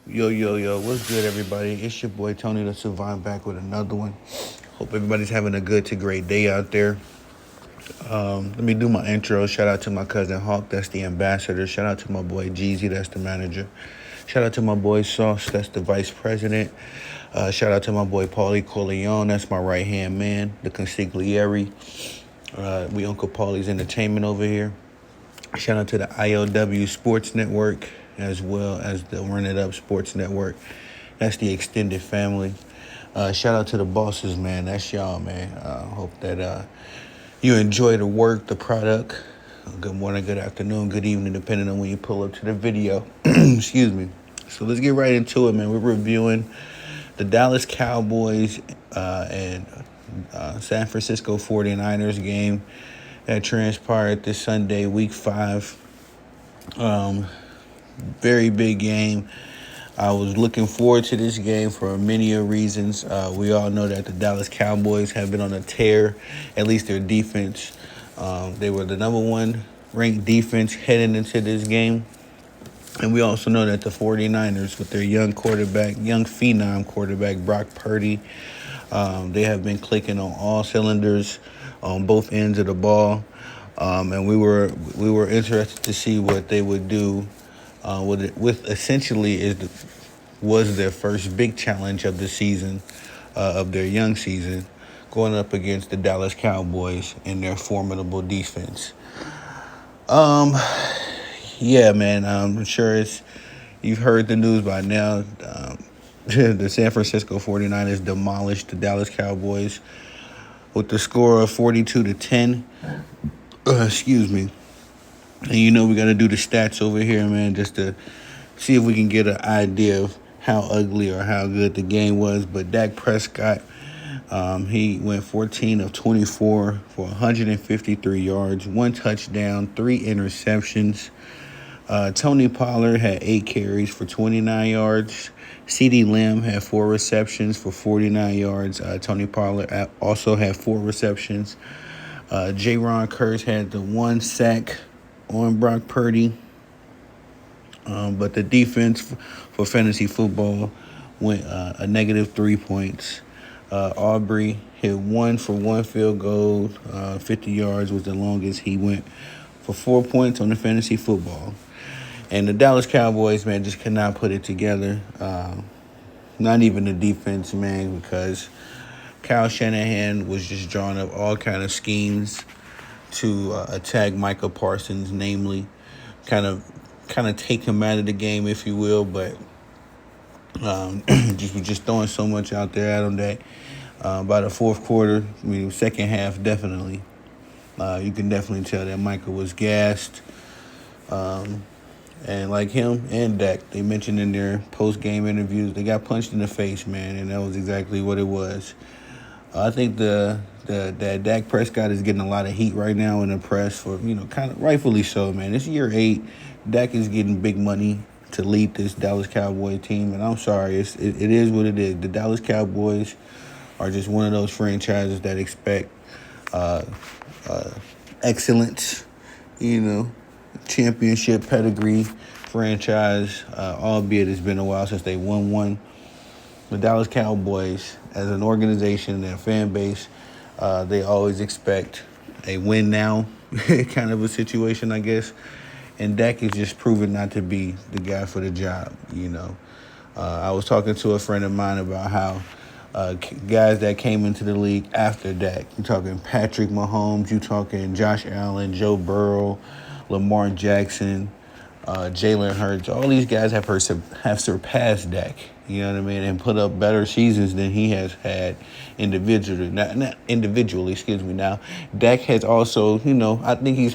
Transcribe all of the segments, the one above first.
Yo, what's good, everybody? It's your boy Tony the Savant back with another one. Hope everybody's having a good to great day out there. Let me do my intro. Shout out to my cousin Hawk, that's the ambassador. Shout out to my boy Jeezy, that's the manager. Shout out to my boy Sauce, that's the vice president. Shout out to my boy Paulie Corleone, that's my right hand man, the consigliere. We Uncle Paulie's Entertainment over here. Shout out to the ILW Sports Network as well as the Run It Up Sports Network. That's the extended family. Shout out to the bosses, man. That's y'all, man. Hope that you enjoy the work, the product. Good morning, good afternoon, good evening, depending on when you pull up to the video. Excuse me. So let's get right into it, man. We're reviewing the Dallas Cowboys and San Francisco 49ers game that transpired this Sunday, week 5. Very big game. I was looking forward to this game for many reasons. We all know that the Dallas Cowboys have been on a tear, at least their defense. They were the number one ranked defense heading into this game. And we also know that the 49ers, with their young phenom quarterback, Brock Purdy, they have been clicking on all cylinders on both ends of the ball. And we were interested to see what they would do with essentially was their first big challenge of the season, of their young season, going up against the Dallas Cowboys and their formidable defense. Yeah, man, I'm sure you've heard the news by now. The San Francisco 49ers demolished the Dallas Cowboys with the score of 42-10. Excuse me. And we got to do the stats over here, man, just to see if we can get an idea of how ugly or how good the game was. But Dak Prescott, he went 14 of 24 for 153 yards, 1 touchdown, 3 interceptions. Tony Pollard had 8 carries for 29 yards. CeeDee Lamb had 4 receptions for 49 yards. Tony Pollard also had 4 receptions. Jaron Kearse had the 1 sack on Brock Purdy. But the defense for fantasy football went a negative 3 points. Aubrey hit 1 for 1 field goal. 50 yards was the longest. He went for 4 points on the fantasy football. And the Dallas Cowboys, man, just could not put it together. Not even the defense, man, because Kyle Shanahan was just drawing up all kind of schemes to attack Micah Parsons, namely, kind of take him out of the game, if you will. But just throwing so much out there at him that by the fourth quarter, second half, definitely, you can definitely tell that Micah was gassed. And like him and Dak, they mentioned in their post-game interviews, they got punched in the face, man, and that was exactly what it was. I think that Dak Prescott is getting a lot of heat right now in the press for, kind of rightfully so, man. It's year 8. Dak is getting big money to lead this Dallas Cowboy team, and I'm sorry, it is what it is. The Dallas Cowboys are just one of those franchises that expect excellence, championship pedigree franchise, albeit it's been a while since they won one. The Dallas Cowboys, as an organization, their fan base, they always expect a win now kind of a situation, I guess. And Dak is just proven not to be the guy for the job, I was talking to a friend of mine about how guys that came into the league after Dak, you're talking Patrick Mahomes, you're talking Josh Allen, Joe Burrow, Lamar Jackson, Jalen Hurts, all these guys have surpassed Dak, and put up better seasons than he has had individually. Not individually, excuse me. Now, Dak has also, I think he's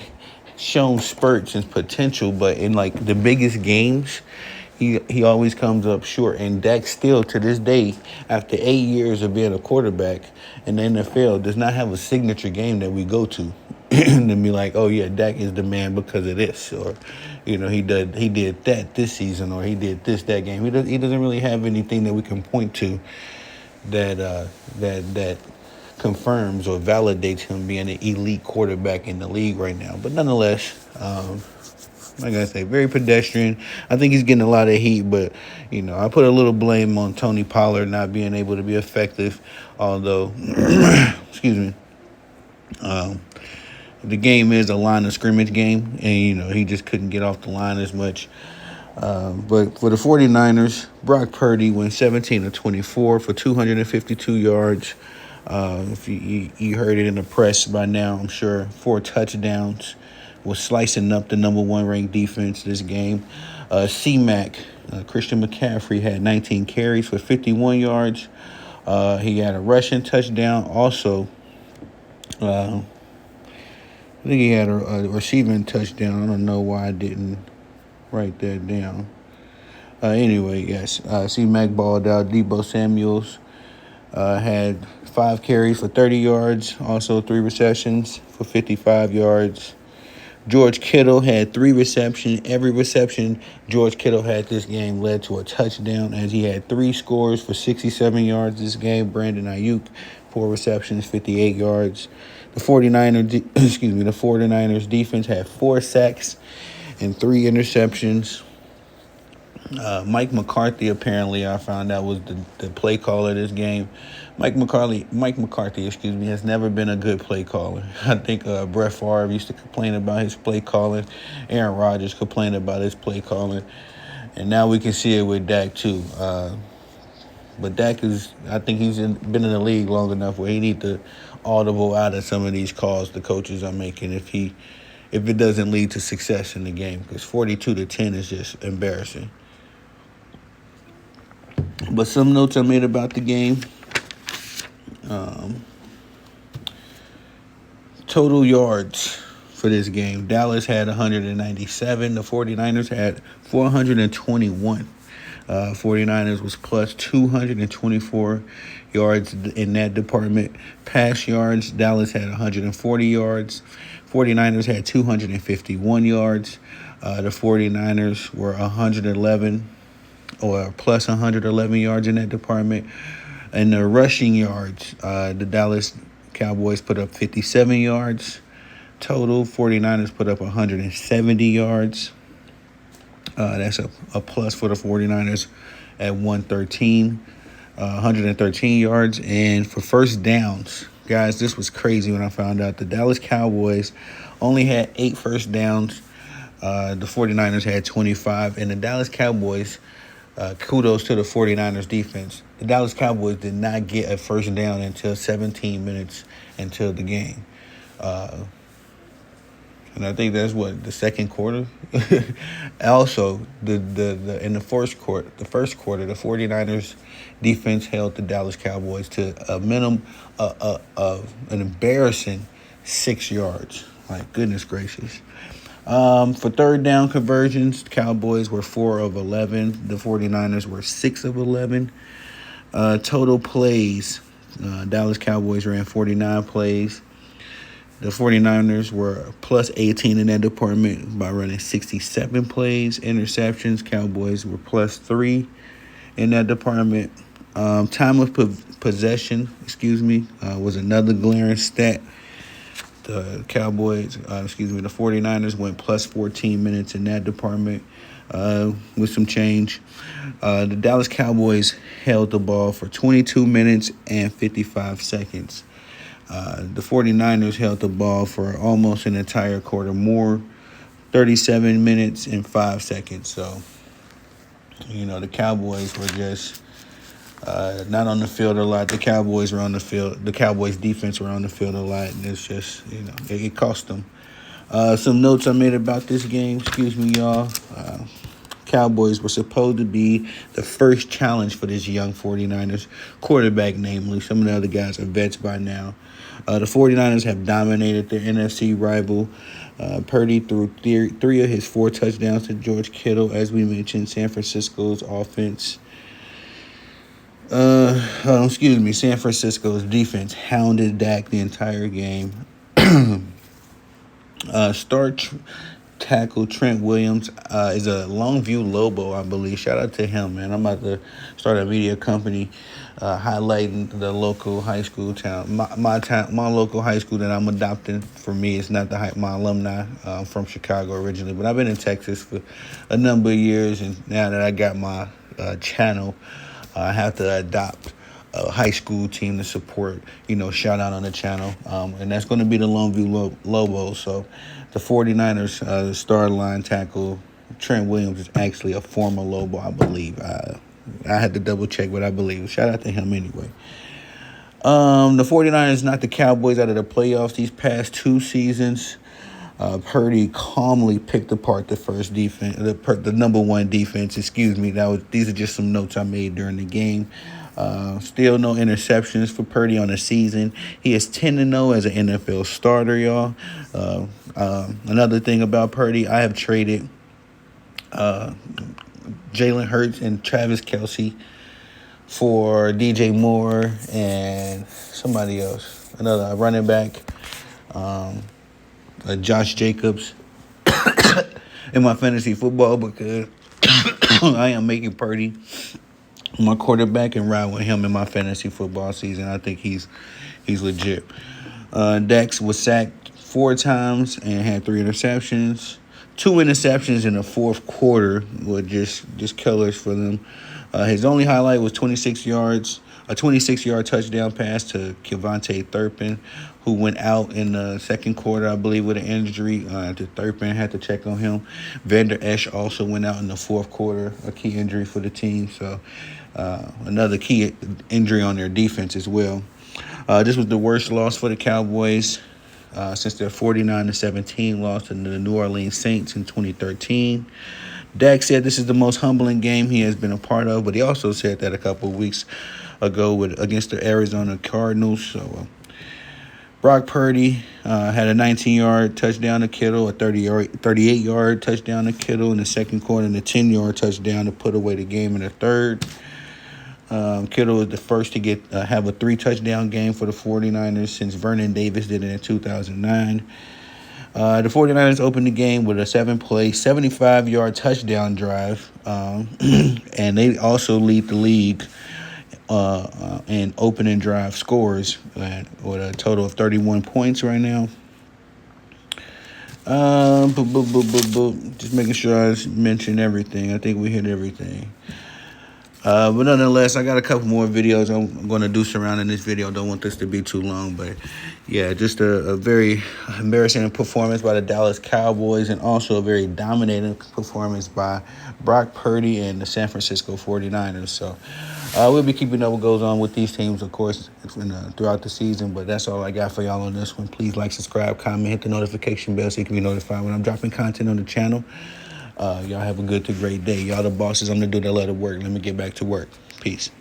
shown spurts and potential, but in like the biggest games, he always comes up short. And Dak still, to this day, after 8 years of being a quarterback in the NFL, does not have a signature game that we go to and be like, oh yeah, Dak is the man because of this, or he did that this season, or he did this that game. He doesn't really have anything that we can point to that confirms or validates him being an elite quarterback in the league right now. But nonetheless, like I say, very pedestrian. I think he's getting a lot of heat, but I put a little blame on Tony Pollard not being able to be effective. Although, excuse me, the game is a line of scrimmage game, and he just couldn't get off the line as much. But for the 49ers, Brock Purdy went 17 of 24 for 252 yards. If you heard it in the press by now, I'm sure, 4 touchdowns. Was slicing up the number 1 ranked defense this game. C-Mac, Christian McCaffrey, had 19 carries for 51 yards. He had a rushing touchdown. Also, I think he had a receiving touchdown. I don't know why I didn't write that down. Anyway, yes, C-Mac balled out. Debo Samuels had 5 carries for 30 yards. Also 3 receptions for 55 yards. George Kittle had 3 receptions. Every reception George Kittle had this game led to a touchdown, as he had 3 scores for 67 yards this game. Brandon Ayuk, 4 receptions, 58 yards. The 49ers defense had 4 sacks and 3 interceptions. Mike McCarthy, apparently, I found out, was the play caller this game. Mike McCarthy, has never been a good play caller. I think Brett Favre used to complain about his play calling. Aaron Rodgers complained about his play calling. And now we can see it with Dak, too. But Dak I think he's been in the league long enough where he needs to audible out of some of these calls the coaches are making if it doesn't lead to success in the game. Because 42-10 is just embarrassing. But some notes I made about the game. Total yards for this game. Dallas had 197. The 49ers had 421. 49ers was plus 224 yards in that department. Pass yards, Dallas had 140 yards. 49ers had 251 yards. The 49ers were 111 or plus 111 yards in that department. And the rushing yards, the Dallas Cowboys put up 57 yards total. 49ers put up 170 yards. That's a plus for the 49ers at 113 yards. And for first downs, guys, this was crazy when I found out. The Dallas Cowboys only had 8 first downs. The 49ers had 25. And the Dallas Cowboys, kudos to the 49ers defense. The Dallas Cowboys did not get a first down until 17 minutes into the game. And I think that's the second quarter. Also, in the first quarter, the 49ers defense held the Dallas Cowboys to a minimum of an embarrassing 6 yards. My goodness gracious. For third down conversions, the Cowboys were 4 of 11. The 49ers were 6 of 11. Total plays, Dallas Cowboys ran 49 plays. The 49ers were plus 18 in that department by running 67 plays. Interceptions, Cowboys were plus 3 in that department. Time of possession, was another glaring stat. The Cowboys, the 49ers went plus 14 minutes in that department with some change. The Dallas Cowboys held the ball for 22 minutes and 55 seconds. The 49ers held the ball for almost an entire quarter more, 37 minutes and 5 seconds. So, the Cowboys were just not on the field a lot. The Cowboys were on the field. The Cowboys defense were on the field a lot, and it's just, it cost them. Some notes I made about this game. Excuse me, y'all. Cowboys were supposed to be the first challenge for this young 49ers quarterback, namely. Some of the other guys are vets by now. The 49ers have dominated their NFC rival. Purdy threw 3 of his 4 touchdowns to George Kittle. As we mentioned, San Francisco's offense. San Francisco's defense hounded Dak the entire game. tackle Trent Williams is a Longview Lobo, I believe. Shout out to him, man. I'm about to start a media company highlighting the local high school town. My local high school that I'm adopting for me is not my alumni from Chicago originally, but I've been in Texas for a number of years, and now that I got my channel, I have to adopt a high school team to support, shout out on the channel. And that's going to be the Longview Lobos. So the 49ers star line tackle, Trent Williams, is actually a former Lobo, I believe. I had to double check, but I believe. Shout out to him anyway. The 49ers knocked the Cowboys out of the playoffs these past 2 seasons. Purdy calmly picked apart the first defense, the number 1 defense. Excuse me. These are just some notes I made during the game. Still no interceptions for Purdy on the season. He is 10-0 as an NFL starter, y'all. Another thing about Purdy, I have traded Jalen Hurts and Travis Kelce for DJ Moore and somebody else, another running back, Josh Jacobs, in my fantasy football because I am making Purdy my quarterback and ride with him in my fantasy football season. I think he's legit. Dex was sacked 4 times and had 3 interceptions. 2 interceptions in the fourth quarter were just killers for them. His only highlight was 26 yards, a 26-yard touchdown pass to Kevontae Thurpin, who went out in the second quarter, I believe, with an injury. Thurpin had to check on him. Vander Esch also went out in the fourth quarter, a key injury for the team. So another key injury on their defense as well. This was the worst loss for the Cowboys since their 49-17 loss to the New Orleans Saints in 2013. Dak said this is the most humbling game he has been a part of, but he also said that a couple of weeks ago against the Arizona Cardinals. So Brock Purdy had a 19-yard touchdown to Kittle, a 38-yard touchdown to Kittle in the second quarter, and a 10-yard touchdown to put away the game in the third. Kittle is the first to have a 3-touchdown game for the 49ers since Vernon Davis did it in 2009. The 49ers opened the game with a 7-play, 75-yard touchdown drive, and they also lead the league in opening drive scores with a total of 31 points right now. Just making sure I mentioned everything. I think we hit everything. But nonetheless, I got a couple more videos I'm going to do surrounding this video. Don't want this to be too long, but yeah, just a very embarrassing performance by the Dallas Cowboys, and also a very dominating performance by Brock Purdy and the San Francisco 49ers. So we'll be keeping up what goes on with these teams, of course, throughout the season, but that's all I got for y'all on this one. Please like, subscribe, comment, hit the notification bell so you can be notified when I'm dropping content on the channel. Y'all have a good to great day. Y'all the bosses. I'm the dude that let it work. Let me get back to work. Peace.